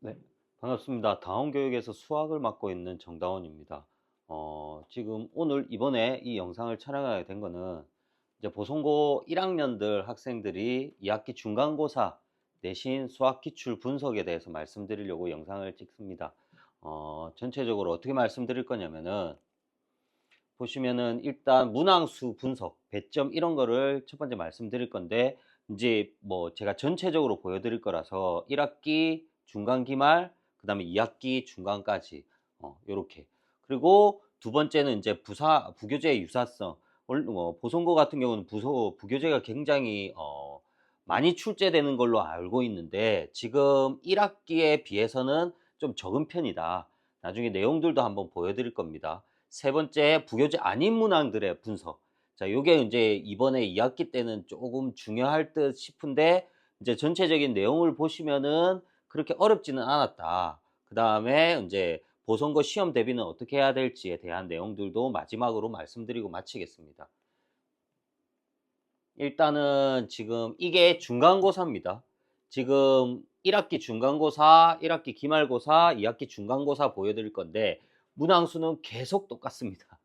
네, 반갑습니다. 다원교육에서 수학을 맡고 있는 정다원입니다. 지금 오늘 이번에 이 영상을 촬영하게 된 거는 이제 보성고 1학년들 학생들이 2학기 중간고사 내신 수학 기출 분석에 대해서 말씀드리려고 영상을 찍습니다. 전체적으로 어떻게 말씀드릴 거냐면은 보시면은 일단 문항수 분석, 배점 이런 거를 첫 번째 말씀드릴 건데 이제 뭐 제가 전체적으로 보여드릴 거라서 1학기 중간 기말, 그다음에 2학기 중간까지 요렇게. 그리고 두 번째는 이제 부교재의 유사성. 보성고 같은 경우는 부교재가 굉장히 많이 출제되는 걸로 알고 있는데 지금 1학기에 비해서는 좀 적은 편이다. 나중에 내용들도 한번 보여드릴 겁니다. 세 번째, 부교재 아닌 문항들의 분석. 자, 요게 이제 이번에 2학기 때는 조금 중요할 듯 싶은데, 이제 전체적인 내용을 보시면은 그렇게 어렵지는 않았다. 그 다음에 이제 보선거 시험 대비는 어떻게 해야 될지에 대한 내용들도 마지막으로 말씀드리고 마치겠습니다. 일단은 지금 이게 중간고사입니다. 지금 1학기 중간고사, 1학기 기말고사, 2학기 중간고사 보여드릴 건데, 문항수는 계속 똑같습니다.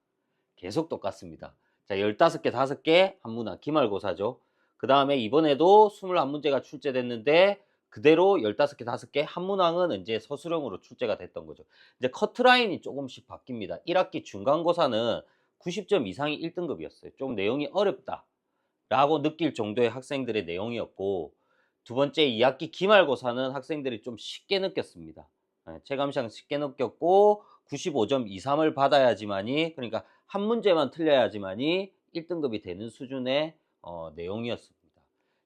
계속 똑같습니다. 자, 15개, 5개 한 문항 기말고사죠. 그 다음에 이번에도 21문제가 출제됐는데 그대로 15개, 5개 한 문항은 이제 서술형으로 출제가 됐던 거죠. 이제 커트라인이 조금씩 바뀝니다. 1학기 중간고사는 90점 이상이 1등급이었어요. 좀 내용이 어렵다라고 느낄 정도의 학생들의 내용이었고, 두 번째 2학기 기말고사는 학생들이 좀 쉽게 느꼈습니다. 체감상 쉽게 느꼈고 95점 이상을 받아야지만이, 그러니까 한 문제만 틀려야지만이 1등급이 되는 수준의 내용이었습니다.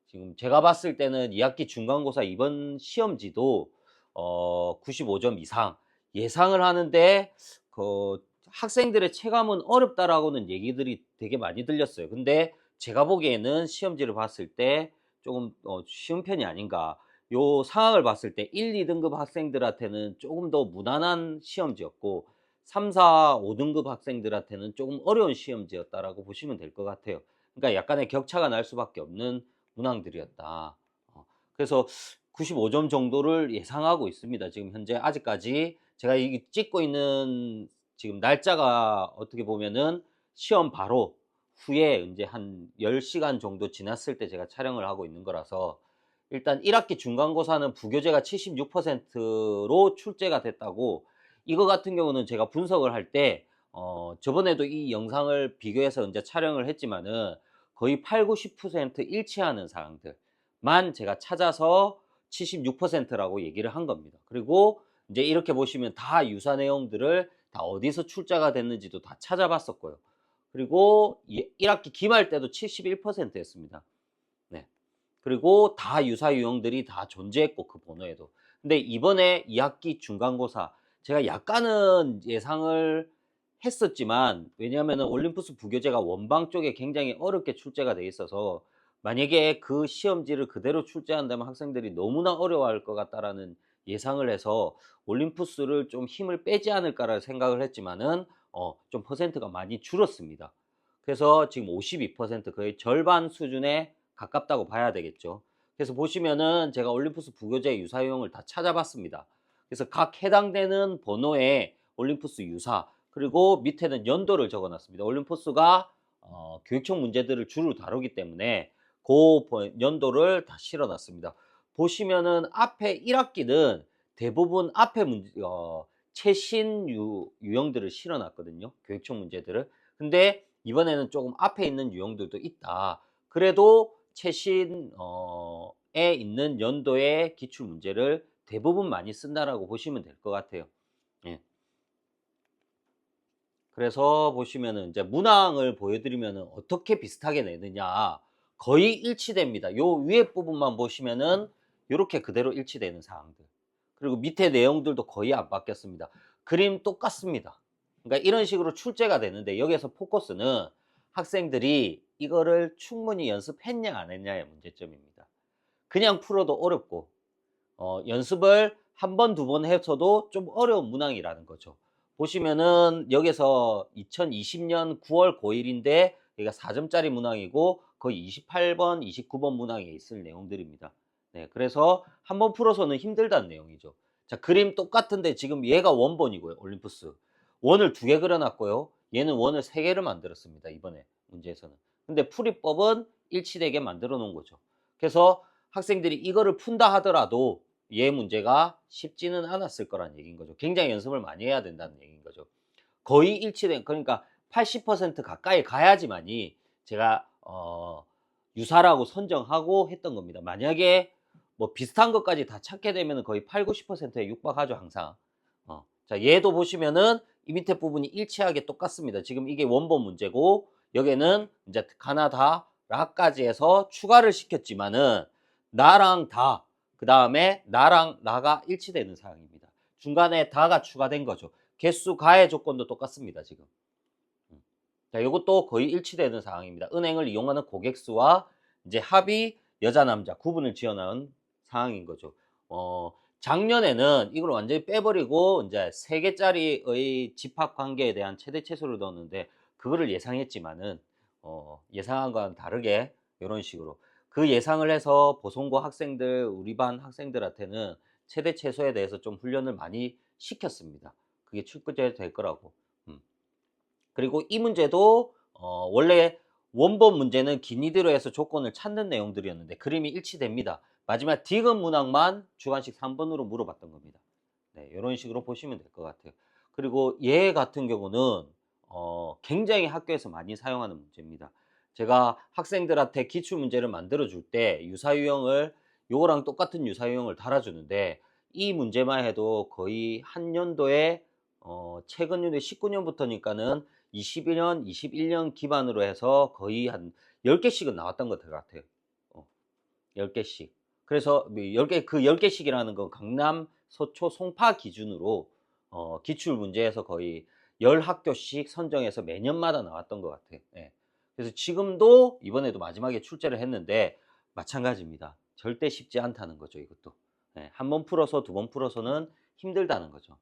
지금 제가 봤을 때는 2학기 중간고사 이번 시험지도 95점 이상 예상을 하는데, 그 학생들의 체감은 어렵다라고는 얘기들이 되게 많이 들렸어요. 근데 제가 보기에는 시험지를 봤을 때 조금 쉬운 편이 아닌가. 요 상황을 봤을 때 1, 2등급 학생들한테는 조금 더 무난한 시험지였고 3, 4, 5등급 학생들한테는 조금 어려운 시험지였다라고 보시면 될 것 같아요. 그러니까 약간의 격차가 날 수밖에 없는 문항들이었다. 그래서 95점 정도를 예상하고 있습니다. 지금 현재 아직까지 제가 이 찍고 있는 지금 날짜가 어떻게 보면은 시험 바로 후에 이제 한 10시간 정도 지났을 때 제가 촬영을 하고 있는 거라서, 일단 1학기 중간고사는 부교재가 76%로 출제가 됐다고, 이거 같은 경우는 제가 분석을 할 때 저번에도 이 영상을 비교해서 이제 촬영을 했지만은 거의 8, 90% 일치하는 사항들만 제가 찾아서 76%라고 얘기를 한 겁니다. 그리고 이제 이렇게 보시면 다 유사 내용들을 다 어디서 출제가 됐는지도 다 찾아봤었고요. 그리고 1학기 기말 때도 71%였습니다. 네. 그리고 다 유사 유형들이 다 존재했고 그 번호에도. 근데 이번에 2학기 중간고사 제가 약간은 예상을 했었지만, 왜냐하면 올림푸스 부교재가 원방 쪽에 굉장히 어렵게 출제가 돼 있어서 만약에 그 시험지를 그대로 출제한다면 학생들이 너무나 어려워할 것 같다라는 예상을 해서 올림푸스를 좀 힘을 빼지 않을까라는 생각을 했지만은 좀 퍼센트가 많이 줄었습니다. 그래서 지금 52%, 거의 절반 수준에 가깝다고 봐야 되겠죠. 그래서 보시면은 제가 올림푸스 부교재 유사 유형을 다 찾아봤습니다. 그래서 각 해당되는 번호의 올림푸스 유사, 그리고 밑에는 연도를 적어 놨습니다. 올림푸스가 교육청 문제들을 주로 다루기 때문에 그 연도를 다 실어 놨습니다. 보시면은 앞에 1학기는 대부분 앞에 최신 유형들을 실어 놨거든요. 교육청 문제들을. 근데 이번에는 조금 앞에 있는 유형들도 있다. 그래도 최신 에 있는 연도의 기출 문제를 대부분 많이 쓴다라고 보시면 될 것 같아요. 예. 그래서 보시면은 이제 문항을 보여드리면은 어떻게 비슷하게 내느냐, 거의 일치됩니다. 요 위에 부분만 보시면은 요렇게 그대로 일치되는 사항들. 그리고 밑에 내용들도 거의 안 바뀌었습니다. 그림 똑같습니다. 그러니까 이런 식으로 출제가 되는데, 여기에서 포커스는 학생들이 이거를 충분히 연습했냐 안 했냐의 문제점입니다. 그냥 풀어도 어렵고 연습을 한 번, 두 번 해서도 좀 어려운 문항이라는 거죠. 보시면은 여기서 2020년 9월 9일인데 여기가 4점짜리 문항이고 거의 28번, 29번 문항에 있을 내용들입니다. 네, 그래서 한 번 풀어서는 힘들다는 내용이죠. 자, 그림 똑같은데 지금 얘가 원본이고요. 올림푸스. 원을 2개 그려놨고요. 얘는 원을 3개를 만들었습니다. 이번에 문제에서는. 근데 풀이법은 일치되게 만들어 놓은 거죠. 그래서 학생들이 이거를 푼다 하더라도 얘 문제가 쉽지는 않았을 거란 얘기인 거죠. 굉장히 연습을 많이 해야 된다는 얘기인 거죠. 거의 일치된, 그러니까 80% 가까이 가야지만이 제가 유사라고 선정하고 했던 겁니다. 만약에 뭐 비슷한 것까지 다 찾게 되면 거의 8, 90%에 육박하죠, 항상. 자, 얘도 보시면은 이 밑에 부분이 일치하게 똑같습니다. 지금 이게 원본 문제고, 여기는 이제 가나다, 라까지 해서 추가를 시켰지만은 나랑 다, 그 다음에 나랑 나가 일치되는 사항입니다. 중간에 다가 추가된 거죠. 개수 가의 조건도 똑같습니다, 지금. 자, 이것도 거의 일치되는 상황입니다. 은행을 이용하는 고객 수와 이제 합의 여자 남자 구분을 지어놓은 상황인 거죠. 작년에는 이걸 완전히 빼버리고 이제 3개짜리의 집합 관계에 대한 최대 최소를 넣었는데 그거를 예상했지만은 예상한 거와는 다르게 이런 식으로 그 예상을 해서 보성고 학생들, 우리 반 학생들한테는 최대 최소에 대해서 좀 훈련을 많이 시켰습니다. 그게 출제될 거라고. 그리고 이 문제도 원래 원본 문제는 기니드로 해서 조건을 찾는 내용들이었는데 그림이 일치됩니다. 마지막 디귿 문항만 주관식 3번으로 물어봤던 겁니다. 네, 이런 식으로 보시면 될 것 같아요. 그리고 얘 같은 경우는 굉장히 학교에서 많이 사용하는 문제입니다. 제가 학생들한테 기출문제를 만들어 줄 때 유사유형을 요거랑 똑같은 유사유형을 달아주는데 이 문제만 해도 거의 한 연도에 최근 연도 19년부터니까는 21년, 21년 기반으로 해서 거의 한 10개씩은 나왔던 것 같아요. 10개씩. 그래서 10개, 그 10개씩이라는 건 강남, 서초, 송파 기준으로 기출 문제에서 거의 10학교씩 선정해서 매년마다 나왔던 것 같아요. 예. 그래서 지금도 이번에도 마지막에 출제를 했는데 마찬가지입니다. 절대 쉽지 않다는 거죠, 이것도. 예. 한 번 풀어서 두 번 풀어서는 힘들다는 거죠.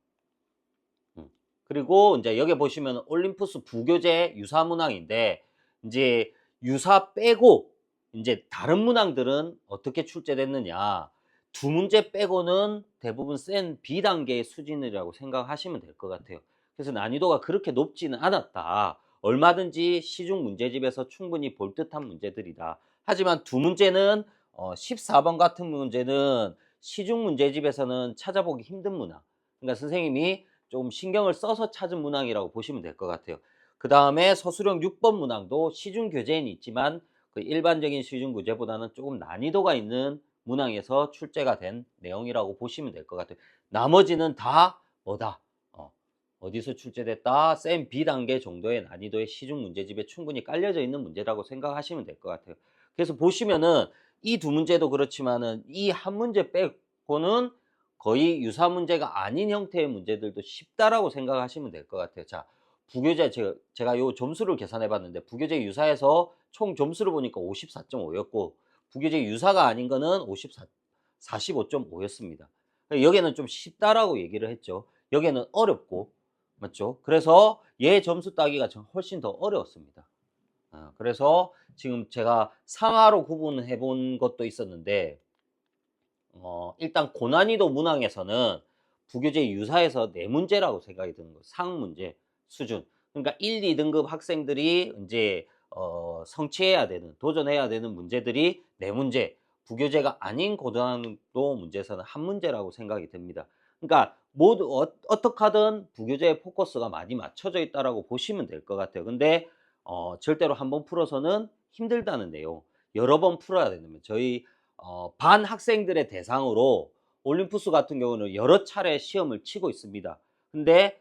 그리고 이제 여기 보시면 올림푸스 부교재 유사 문항인데 이제 유사 빼고 이제 다른 문항들은 어떻게 출제됐느냐. 2문제 빼고는 대부분 센 B단계의 수준이라고 생각하시면 될 것 같아요. 그래서 난이도가 그렇게 높지는 않았다. 얼마든지 시중 문제집에서 충분히 볼 듯한 문제들이다. 하지만 2문제는 14번 같은 문제는 시중 문제집에서는 찾아보기 힘든 문항. 그러니까 선생님이 좀 신경을 써서 찾은 문항이라고 보시면 될 것 같아요. 그 다음에 서술형 6번 문항도 시중 교재에는 있지만 그 일반적인 시중 교재보다는 조금 난이도가 있는 문항에서 출제가 된 내용이라고 보시면 될 것 같아요. 나머지는 다 뭐다? 어디서 출제됐다? 센 B단계 정도의 난이도의 시중 문제집에 충분히 깔려져 있는 문제라고 생각하시면 될 것 같아요. 그래서 보시면은 이 2문제도 그렇지만은 이 한 문제 빼고는 거의 유사 문제가 아닌 형태의 문제들도 쉽다라고 생각하시면 될 것 같아요. 자, 부교재 제가 요 점수를 계산해 봤는데 부교재 유사에서 총 점수를 보니까 54.5였고 부교재 유사가 아닌 거는 45.5였습니다. 여기는 좀 쉽다라고 얘기를 했죠. 여기는 어렵고 맞죠? 그래서 얘 점수 따기가 훨씬 더 어려웠습니다. 그래서 지금 제가 상하로 구분해 본 것도 있었는데 일단 고난이도 문항에서는 부교재 유사에서 4문제라고 생각이 드는 거예요. 상문제 수준. 그러니까 1, 2등급 학생들이 이제 성취해야 되는, 도전해야 되는 문제들이 4문제. 부교재가 아닌 고난이도 문제에서는 한 문제라고 생각이 듭니다. 그러니까 모두 어떻게 하든 부교재의 포커스가 많이 맞춰져 있다라고 보시면 될 것 같아요. 근데 절대로 한 번 풀어서는 힘들다는 내용. 여러 번 풀어야 되는 저희 반 학생들의 대상으로 올림푸스 같은 경우는 여러 차례 시험을 치고 있습니다. 근데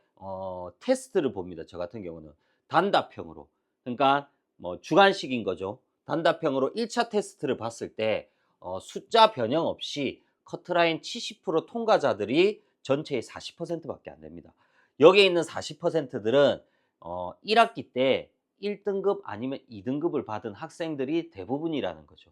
테스트를 봅니다. 저 같은 경우는 단답형으로. 그러니까 뭐 주관식인 거죠. 단답형으로 1차 테스트를 봤을 때 숫자 변형 없이 커트라인 70% 통과자들이 전체의 40%밖에 안 됩니다. 여기에 있는 40%들은 1학기 때 1등급 아니면 2등급을 받은 학생들이 대부분이라는 거죠.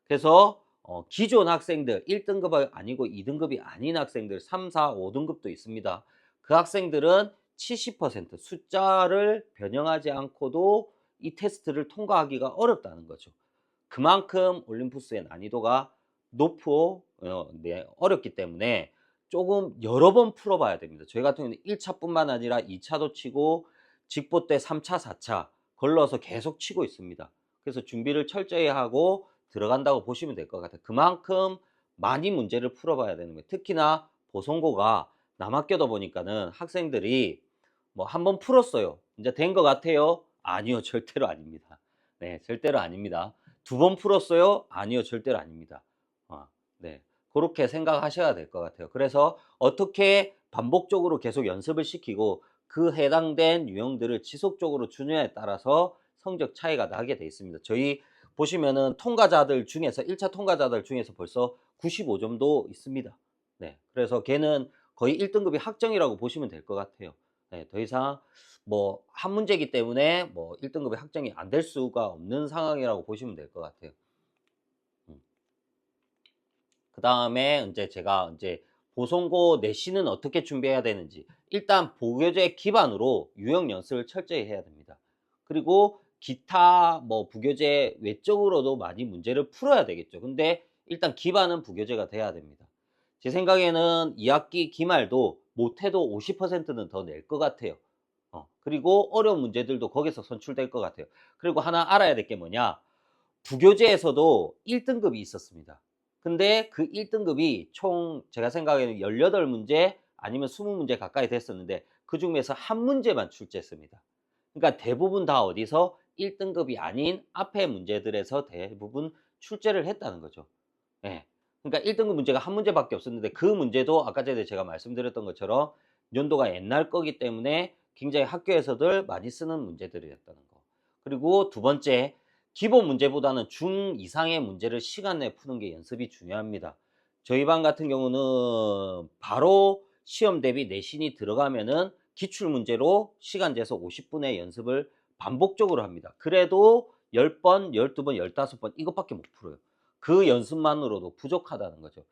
그래서 기존 학생들 1등급 아니고 2등급이 아닌 학생들 3, 4, 5등급도 있습니다. 그 학생들은 70% 숫자를 변형하지 않고도 이 테스트를 통과하기가 어렵다는 거죠. 그만큼 올림푸스의 난이도가 높고 어렵기 때문에 조금 여러 번 풀어봐야 됩니다. 저희 같은 경우는 1차뿐만 아니라 2차도 치고 직보 때 3차, 4차 걸러서 계속 치고 있습니다. 그래서 준비를 철저히 하고 들어간다고 보시면 될 것 같아요. 그만큼 많이 문제를 풀어봐야 되는 거예요. 특히나 보성고가 남학교다 보니까는 학생들이 뭐 한 번 풀었어요. 이제 된 것 같아요? 아니요, 절대로 아닙니다. 네, 절대로 아닙니다. 두 번 풀었어요? 아니요, 절대로 아닙니다. 네. 그렇게 생각하셔야 될 것 같아요. 그래서 어떻게 반복적으로 계속 연습을 시키고 그 해당된 유형들을 지속적으로 주느냐에 따라서 성적 차이가 나게 돼 있습니다. 저희 보시면은 통과자들 중에서 1차 통과자들 중에서 벌써 95점도 있습니다. 네. 그래서 걔는 거의 1등급이 확정이라고 보시면 될 것 같아요. 네. 더 이상 뭐 한 문제이기 때문에 뭐 1등급이 확정이 안 될 수가 없는 상황이라고 보시면 될 것 같아요. 음. 그다음에 인제 제가 인제 보성고 내신은 어떻게 준비해야 되는지, 일단 부교재 기반으로 유형 연습을 철저히 해야 됩니다. 그리고 기타 뭐 부교재 외적으로도 많이 문제를 풀어야 되겠죠. 근데 일단 기반은 부교재가 돼야 됩니다. 제 생각에는 2 학기 기말도 못해도 50%는 더 낼 것 같아요. 그리고 어려운 문제들도 거기서 선출될 것 같아요. 그리고 하나 알아야 될 게 뭐냐, 부교재에서도 1등급이 있었습니다. 근데 그 1등급이 총 제가 생각에는 18문제 아니면 20문제 가까이 됐었는데 그중에서 한 문제만 출제했습니다. 그러니까 대부분 다 어디서 1등급이 아닌 앞에 문제들에서 대부분 출제를 했다는 거죠. 예. 그러니까 1등급 문제가 한 문제밖에 없었는데 그 문제도 아까 전에 제가 말씀드렸던 것처럼 연도가 옛날 거기 때문에 굉장히 학교에서들 많이 쓰는 문제들이었다는 거. 그리고 두 번째, 기본 문제보다는 중 이상의 문제를 시간 내에 푸는 게 연습이 중요합니다. 저희 반 같은 경우는 바로 시험 대비 내신이 들어가면은 기출 문제로 시간 재서 50분의 연습을 반복적으로 합니다. 그래도 10번, 12번, 15번 이것밖에 못 풀어요. 그 연습만으로도 부족하다는 거죠.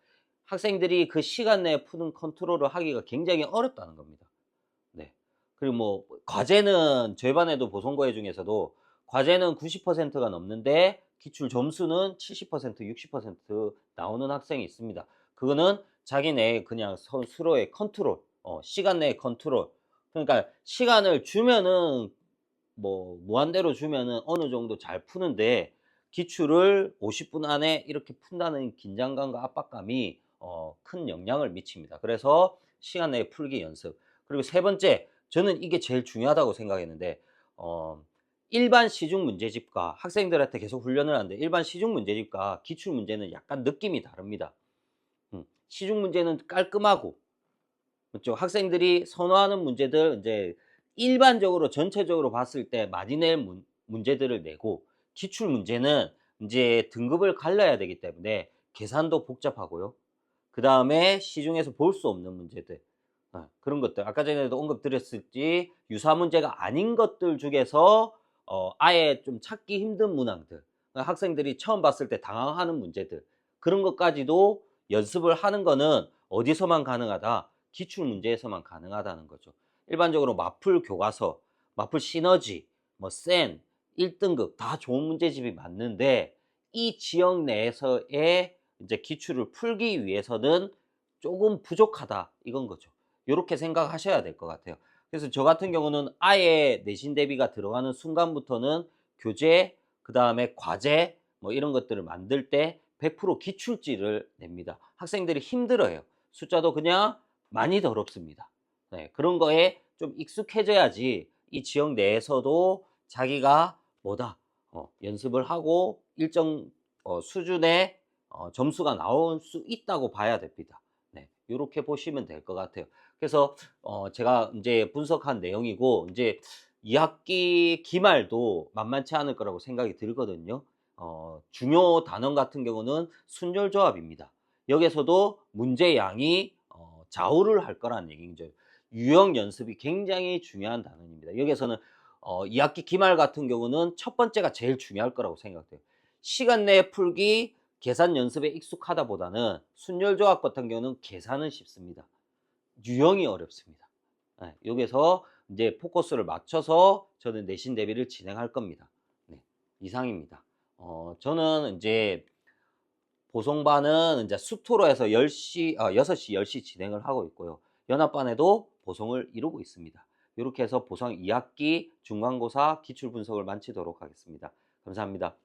학생들이 그 시간 내에 푸는 컨트롤을 하기가 굉장히 어렵다는 겁니다. 네. 그리고 뭐 과제는 저희 반에도 보성고애 중에서도 과제는 90%가 넘는데 기출 점수는 70%, 60% 나오는 학생이 있습니다. 그거는 자기네 그냥 스스로의 컨트롤, 시간 내의 컨트롤. 그러니까 시간을 주면은 뭐 무한대로 주면은 어느 정도 잘 푸는데 기출을 50분 안에 이렇게 푼다는 긴장감과 압박감이 큰 영향을 미칩니다. 그래서 시간 내에 풀기 연습. 그리고 세 번째, 저는 이게 제일 중요하다고 생각했는데 어 일반 시중 문제집과 학생들한테 계속 훈련을 하는데 일반 시중 문제집과 기출 문제는 약간 느낌이 다릅니다. 시중 문제는 깔끔하고 그렇죠. 학생들이 선호하는 문제들 이제 일반적으로 전체적으로 봤을 때 많이 낼 문제들을 내고 기출 문제는 인제 등급을 갈라야 되기 때문에 계산도 복잡하고요. 그다음에 시중에서 볼 수 없는 문제들, 그런 것들 아까 전에도 언급드렸을지 유사 문제가 아닌 것들 중에서 아예 좀 찾기 힘든 문항들, 학생들이 처음 봤을 때 당황하는 문제들, 그런 것까지도 연습을 하는 거는 어디서만 가능하다? 기출 문제에서만 가능하다는 거죠. 일반적으로 마풀 교과서, 마풀 시너지, 뭐 센, 1등급 다 좋은 문제집이 맞는데 이 지역 내에서의 이제 기출을 풀기 위해서는 조금 부족하다 이건 거죠. 요렇게 생각하셔야 될 것 같아요. 그래서 저 같은 경우는 아예 내신 대비가 들어가는 순간부터는 교재, 그다음에 과제 뭐 이런 것들을 만들 때 100% 기출지를 냅니다. 학생들이 힘들어해요. 숫자도 그냥 많이 더 어렵습니다. 네, 그런 거에 좀 익숙해져야지 이 지역 내에서도 자기가 뭐다 연습을 하고 일정 수준의 점수가 나올 수 있다고 봐야 됩니다. 네, 요렇게 보시면 될 것 같아요. 그래서 제가 인제 분석한 내용이고 인제 2 학기 기말도 만만치 않을 거라고 생각이 들거든요. 중요 단원 같은 경우는 순열조합입니다. 여기에서도 문제 양이 좌우를 할 거라는 얘기죠. 유형 연습이 굉장히 중요한 단원입니다. 여기에서는 2 학기 기말 같은 경우는 첫 번째가 제일 중요할 거라고 생각돼요. 시간 내에 풀기, 계산 연습에 익숙하다 보다는 순열조합 같은 경우는 계산은 쉽습니다. 유형이 어렵습니다. 예, 여기서 이제 포커스를 맞춰서 저는 내신 대비를 진행할 겁니다. 네, 이상입니다. 저는 이제 보송반은 이제 수토로 해서 6시, 10시 진행을 하고 있고요. 연합반에도 보송을 이루고 있습니다. 이렇게 해서 보성 2학기 중간고사 기출 분석을 마치도록 하겠습니다. 감사합니다.